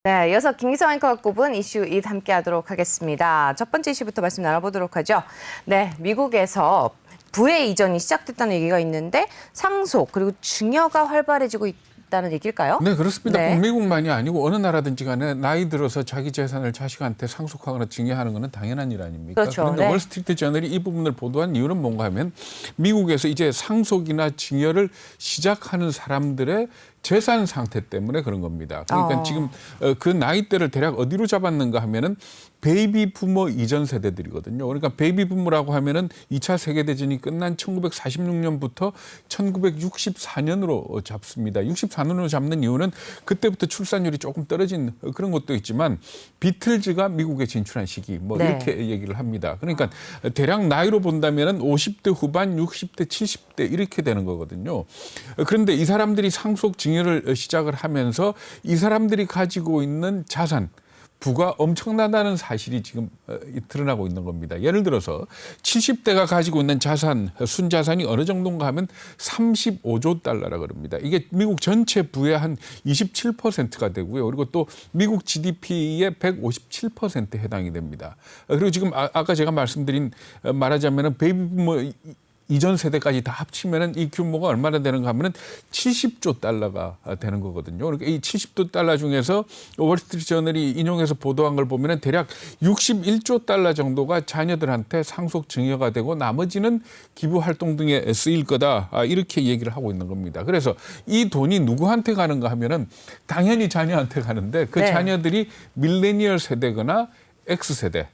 네, 이어서 김기성 앵커가 꼽은 이슈 2 함께하도록 하겠습니다. 첫 번째 이슈부터 말씀 나눠보도록 하죠. 네, 미국에서 부의 이전이 시작됐다는 얘기가 있는데 상속 그리고 증여가 활발해지고 있다는 얘기일까요? 네, 그렇습니다. 네. 꼭 미국만이 아니고 어느 나라든지 간에 나이 들어서 자기 재산을 자식한테 상속하거나 증여하는 것은 당연한 일 아닙니까? 그렇죠. 그런데 네. 월스트리트 저널이 이 부분을 보도한 이유는 뭔가 하면 미국에서 이제 상속이나 증여를 시작하는 사람들의 재산 상태 때문에 그런 겁니다. 그러니까 지금 그 나이대를 대략 어디로 잡았는가 하면은 베이비 부모 이전 세대들이거든요. 그러니까 베이비 부모라고 하면은 2차 세계대전이 끝난 1946년부터 1964년으로 잡습니다. 64년으로 잡는 이유는 그때부터 출산율이 조금 떨어진 그런 것도 있지만 비틀즈가 미국에 진출한 시기 뭐 네. 이렇게 얘기를 합니다. 그러니까 대략 나이로 본다면은 50대 후반, 60대, 70대 이렇게 되는 거거든요. 그런데 이 사람들이 상속 증여를 시작을 하면서 이 사람들이 가지고 있는 자산 부가 엄청나다는 사실이 지금 드러나고 있는 겁니다. 예를 들어서 70대가 가지고 있는 자산, 순자산이 어느 정도인가 하면 35조 달러라 그럽니다. 이게 미국 전체 부의 한 27%가 되고요. 그리고 또 미국 GDP의 157%에 해당이 됩니다. 그리고 지금 아까 제가 말하자면은 베이비 부모 이전 세대까지 다 합치면은 이 규모가 얼마나 되는가 하면은 70조 달러가 되는 거거든요. 그러니까 이 70조 달러 중에서 월스트리트 저널이 인용해서 보도한 걸 보면은 대략 61조 달러 정도가 자녀들한테 상속 증여가 되고 나머지는 기부 활동 등에 쓰일 거다. 이렇게 얘기를 하고 있는 겁니다. 그래서 이 돈이 누구한테 가는가 하면은 당연히 자녀한테 가는데 그 네. 자녀들이 밀레니얼 세대거나 X세대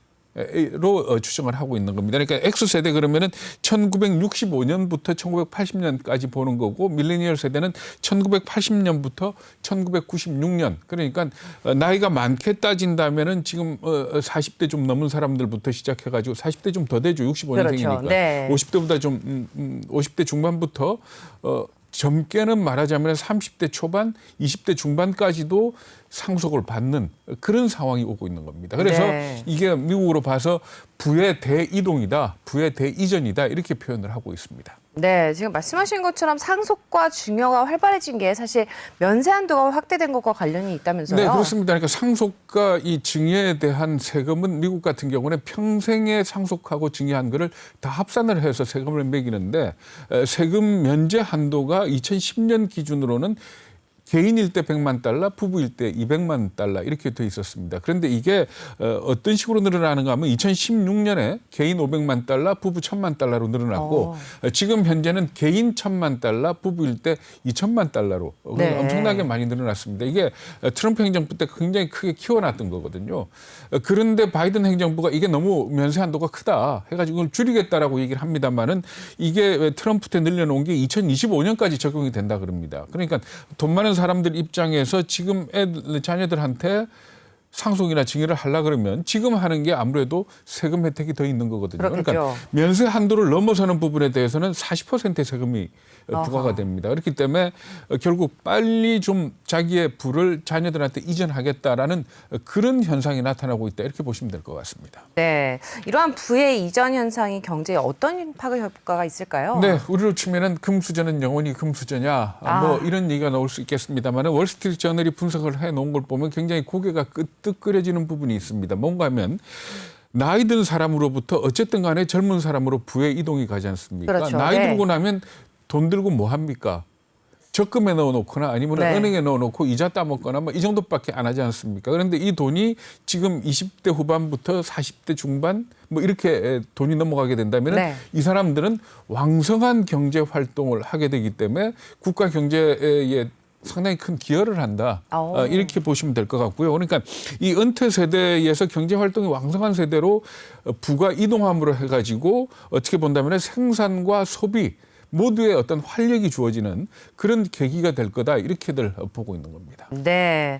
로 추정을 하고 있는 겁니다. 그러니까 X세대 그러면은 1965년부터 1980년까지 보는 거고 밀레니얼 세대는 1980년부터 1996년. 그러니까 나이가 많게 따진다면은 지금 40대 좀 넘은 사람들부터 시작해 가지고 40대 좀 더 되죠. 65년생이니까. 그렇죠. 네. 50대보다 좀 50대 중반부터 젊게는 말하자면 30대 초반, 20대 중반까지도 상속을 받는 그런 상황이 오고 있는 겁니다. 그래서 네. 이게 미국으로 봐서 부의 대이동이다, 부의 대이전이다 이렇게 표현을 하고 있습니다. 네, 지금 말씀하신 것처럼 상속과 증여가 활발해진 게 사실 면세 한도가 확대된 것과 관련이 있다면서요? 네, 그렇습니다. 그러니까 상속과 이 증여에 대한 세금은 미국 같은 경우는 평생에 상속하고 증여한 거를 다 합산을 해서 세금을 매기는데 세금 면제 한도가 2010년 기준으로는 개인일 때 100만 달러, 부부일 때 200만 달러 이렇게 돼 있었습니다. 그런데 이게 어떤 식으로 늘어나는가 하면 2016년에 개인 500만 달러, 부부 1000만 달러로 늘어났고 지금 현재는 개인 1000만 달러, 부부일 때 2000만 달러로 네. 엄청나게 많이 늘어났습니다. 이게 트럼프 행정부 때 굉장히 크게 키워놨던 거거든요. 그런데 바이든 행정부가 이게 너무 면세 한도가 크다 해가지고 이걸 줄이겠다라고 얘기를 합니다만은 이게 트럼프 때 늘려놓은 게 2025년까지 적용이 된다 그럽니다. 그러니까 돈 많은 사람들 입장에서 지금 자녀들한테 상속이나 증여를 하려 그러면 지금 하는 게 아무래도 세금 혜택이 더 있는 거거든요. 그렇겠죠. 그러니까 면세 한도를 넘어서는 부분에 대해서는 40%의 세금이 부과가 아하. 됩니다. 그렇기 때문에 결국 빨리 좀 자기의 부를 자녀들한테 이전하겠다라는 그런 현상이 나타나고 있다 이렇게 보시면 될 것 같습니다. 네, 이러한 부의 이전 현상이 경제에 어떤 파급 효과가 있을까요? 네, 우리로 치면은 금수저는 영원히 금수저냐 뭐 이런 얘기가 나올 수 있겠습니다만 월스트리트 저널이 분석을 해놓은 걸 보면 굉장히 고개가 끄덕거려지는 부분이 있습니다. 뭔가 하면 나이 든 사람으로부터 어쨌든 간에 젊은 사람으로 부의 이동이 가지 않습니까? 그렇죠. 나이 네. 들고 나면 돈 들고 뭐 합니까? 적금에 넣어놓거나 아니면 네. 은행에 넣어놓고 이자 따먹거나 뭐 이 정도밖에 안 하지 않습니까? 그런데 이 돈이 지금 20대 후반부터 40대 중반 뭐 이렇게 돈이 넘어가게 된다면 네. 이 사람들은 왕성한 경제 활동을 하게 되기 때문에 국가 경제에 상당히 큰 기여를 한다. 이렇게 보시면 될 것 같고요. 그러니까 이 은퇴 세대에서 경제 활동이 왕성한 세대로 부가 이동함으로 해가지고 어떻게 본다면 생산과 소비 모두의 어떤 활력이 주어지는 그런 계기가 될 거다 이렇게들 보고 있는 겁니다. 네,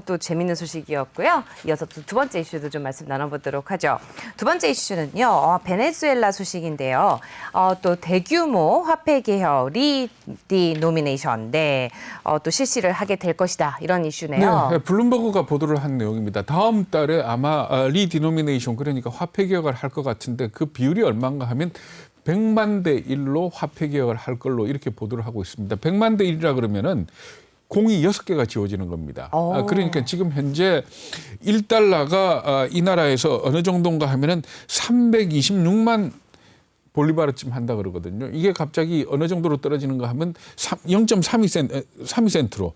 또 재밌는 소식이었고요. 이어서 또 두 번째 이슈도 좀 말씀 나눠보도록 하죠. 두 번째 이슈는요, 베네수엘라 소식인데요. 또 대규모 화폐 개혁 리디노미네이션, 네, 또 실시를 하게 될 것이다 이런 이슈네요. 네, 블룸버그가 보도를 한 내용입니다. 다음 달에 아마 리디노미네이션 그러니까 화폐 개혁을 할 것 같은데 그 비율이 얼마인가 하면 100만 대 1로 화폐 개혁을 할 걸로 이렇게 보도를 하고 있습니다. 100만 대 1이라 그러면은 공이 6개가 지워지는 겁니다. 오. 그러니까 지금 현재 1달러가 이 나라에서 어느 정도인가 하면은 326만 볼리바르쯤 한다 그러거든요. 이게 갑자기 어느 정도로 떨어지는가 하면 0.32센트로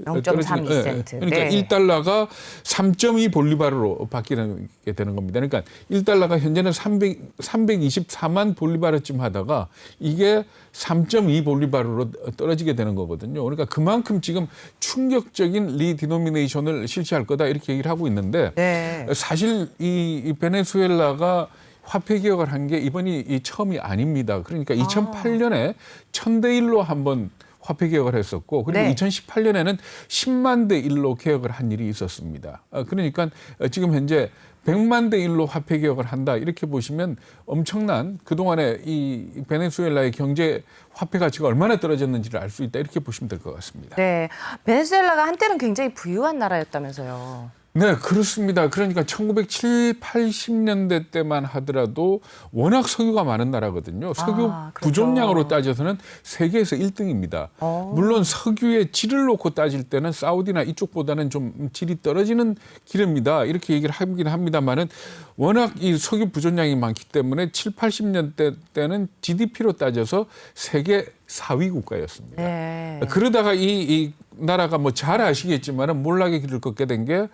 0.32센트. 그러니까 네. 1달러가 3.2 볼리바르로 바뀌게 되는 겁니다. 그러니까 1달러가 현재는 324만 볼리바르쯤 하다가 이게 3.2 볼리바르로 떨어지게 되는 거거든요. 그러니까 그만큼 지금 충격적인 리디노미네이션을 실시할 거다 이렇게 얘기를 하고 있는데 네. 사실 이 베네수엘라가 화폐 개혁을 한 게 이번이 처음이 아닙니다. 그러니까 2008년에 1000대1로 한번 화폐 개혁을 했었고 그리고 네. 2018년에는 10만 대 1로 개혁을 한 일이 있었습니다. 그러니까 지금 현재 100만 대 1로 화폐 개혁을 한다 이렇게 보시면 엄청난 그동안에 이 베네수엘라의 경제 화폐 가치가 얼마나 떨어졌는지를 알 수 있다 이렇게 보시면 될 것 같습니다. 네. 베네수엘라가 한때는 굉장히 부유한 나라였다면서요. 네, 그렇습니다. 그러니까 1970, 80년대 때만 하더라도 워낙 석유가 많은 나라거든요. 석유 그렇죠. 부족량으로 따져서는 세계에서 1등입니다. 물론 석유의 질을 놓고 따질 때는 사우디나 이쪽보다는 좀 질이 떨어지는 기름이다. 이렇게 얘기를 하긴 합니다만은 워낙 이 석유 부족량이 많기 때문에 7, 80년대 때는 GDP로 따져서 세계 4위 국가였습니다. 네. 그러다가 이 나라가 뭐 잘 아시겠지만은 몰락의 길을 걷게 된 게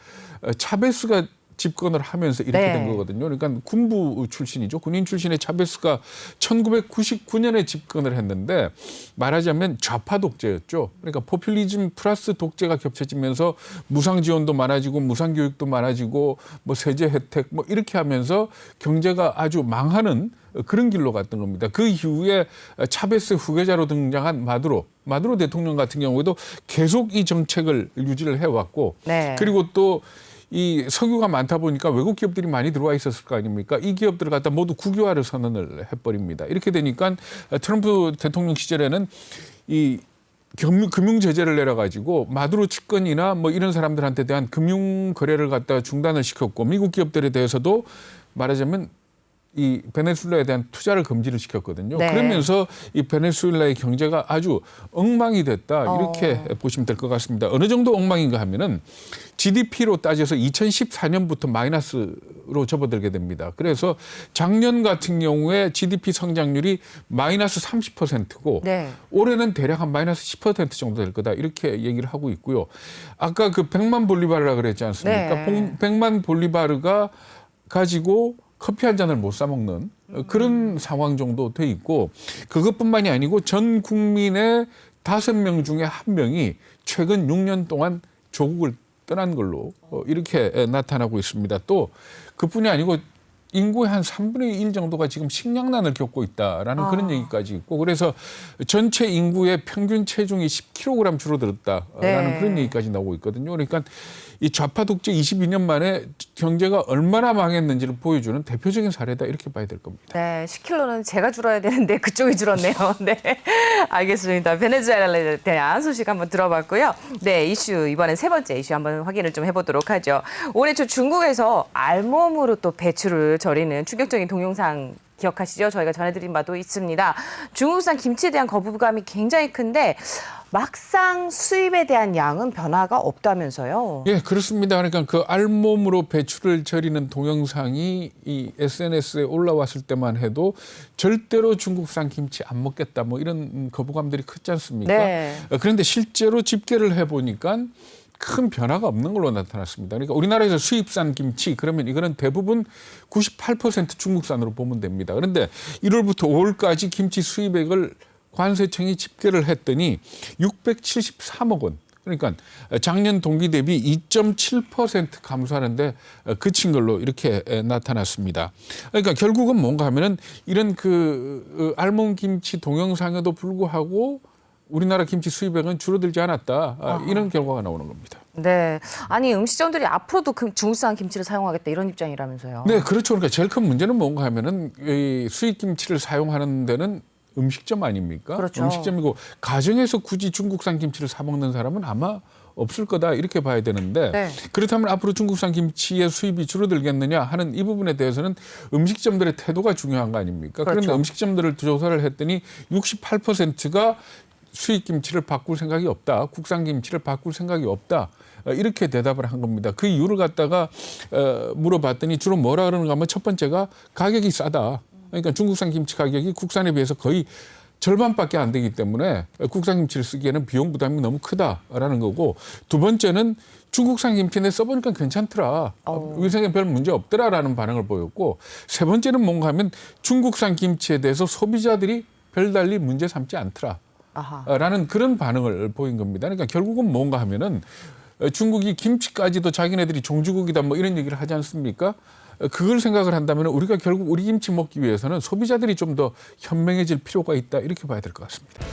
차베스가 집권을 하면서 이렇게 네. 된 거거든요. 그러니까 군부 출신이죠. 군인 출신의 차베스가 1999년에 집권을 했는데 말하자면 좌파 독재였죠. 그러니까 포퓰리즘 플러스 독재가 겹쳐지면서 무상 지원도 많아지고 무상 교육도 많아지고 뭐 세제 혜택 뭐 이렇게 하면서 경제가 아주 망하는 그런 길로 갔던 겁니다. 그 이후에 차베스 후계자로 등장한 마두로 대통령 같은 경우에도 계속 이 정책을 유지를 해왔고 네. 그리고 또 이 석유가 많다 보니까 외국 기업들이 많이 들어와 있었을 거 아닙니까? 이 기업들을 갖다 모두 국유화를 선언을 해버립니다. 이렇게 되니까 트럼프 대통령 시절에는 이 금융 제재를 내려가지고 마두로 측근이나 뭐 이런 사람들한테 대한 금융 거래를 갖다 중단을 시켰고 미국 기업들에 대해서도 말하자면 이 베네수엘라에 대한 투자를 금지를 시켰거든요. 네. 그러면서 이 베네수엘라의 경제가 아주 엉망이 됐다 이렇게 보시면 될 것 같습니다. 어느 정도 엉망인가 하면은 GDP로 따져서 2014년부터 마이너스로 접어들게 됩니다. 그래서 작년 같은 경우에 GDP 성장률이 마이너스 30%고 네. 올해는 대략 한 마이너스 10% 정도 될 거다 이렇게 얘기를 하고 있고요. 아까 그 100만 볼리바르라 그랬지 않습니까? 네. 100만 볼리바르가 가지고 커피 한 잔을 못 사 먹는 그런 상황 정도 돼 있고 그것뿐만이 아니고 전 국민의 5명 중에 1명이 최근 6년 동안 조국을 떠난 걸로 이렇게 나타나고 있습니다. 또 그뿐이 아니고 인구의 한 3분의 1 정도가 지금 식량난을 겪고 있다라는 그런 얘기까지 있고 그래서 전체 인구의 평균 체중이 10kg 줄어들었다라는 네. 그런 얘기까지 나오고 있거든요. 그러니까 이 좌파 독재 22년 만에 경제가 얼마나 망했는지를 보여주는 대표적인 사례다 이렇게 봐야 될 겁니다. 네, 10kg는 제가 줄어야 되는데 그쪽이 줄었네요. 네, 알겠습니다. 베네수엘라에 대한 소식 한번 들어봤고요. 네, 이슈 이번엔 세 번째 이슈 한번 확인을 좀 해보도록 하죠. 올해 초 중국에서 알몸으로 또 배추를 절이는 충격적인 동영상 기억하시죠? 저희가 전해드린 바도 있습니다. 중국산 김치에 대한 거부감이 굉장히 큰데 막상 수입에 대한 양은 변화가 없다면서요? 예, 그렇습니다. 그러니까 그 알몸으로 배추를 절이는 동영상이 이 SNS에 올라왔을 때만 해도 절대로 중국산 김치 안 먹겠다 뭐 이런 거부감들이 크지 않습니까? 네. 그런데 실제로 집계를 해보니까 큰 변화가 없는 걸로 나타났습니다. 그러니까 우리나라에서 수입산 김치 그러면 이거는 대부분 98% 중국산으로 보면 됩니다. 그런데 1월부터 5월까지 김치 수입액을 관세청이 집계를 했더니 673억 원. 그러니까 작년 동기 대비 2.7% 감소하는데 그친 걸로 이렇게 나타났습니다. 그러니까 결국은 뭔가 하면은 이런 그 알몸 김치 동영상에도 불구하고 우리나라 김치 수입액은 줄어들지 않았다. 이런 결과가 나오는 겁니다. 네, 아니 음식점들이 앞으로도 중국산 김치를 사용하겠다 이런 입장이라면서요? 네, 그렇죠. 그러니까 제일 큰 문제는 뭔가 하면은 이 수입 김치를 사용하는 데는 음식점 아닙니까? 그렇죠. 음식점이고 가정에서 굳이 중국산 김치를 사 먹는 사람은 아마 없을 거다 이렇게 봐야 되는데 네. 그렇다면 앞으로 중국산 김치의 수입이 줄어들겠느냐 하는 이 부분에 대해서는 음식점들의 태도가 중요한 거 아닙니까? 그렇죠. 그런데 음식점들을 조사를 했더니 68%가 수입 김치를 바꿀 생각이 없다. 국산 김치를 바꿀 생각이 없다. 이렇게 대답을 한 겁니다. 그 이유를 갖다가 물어봤더니 주로 뭐라 그러는가 하면 첫 번째가 가격이 싸다. 그러니까 중국산 김치 가격이 국산에 비해서 거의 절반밖에 안 되기 때문에 국산 김치를 쓰기에는 비용 부담이 너무 크다라는 거고, 두 번째는 중국산 김치인데 써보니까 괜찮더라. 위생에 별 문제 없더라라는 반응을 보였고, 세 번째는 뭔가 하면 중국산 김치에 대해서 소비자들이 별달리 문제 삼지 않더라. 라는 그런 반응을 보인 겁니다. 그러니까 결국은 뭔가 하면은 중국이 김치까지도 자기네들이 종주국이다 뭐 이런 얘기를 하지 않습니까? 그걸 생각을 한다면 우리가 결국 우리 김치 먹기 위해서는 소비자들이 좀 더 현명해질 필요가 있다, 이렇게 봐야 될 것 같습니다.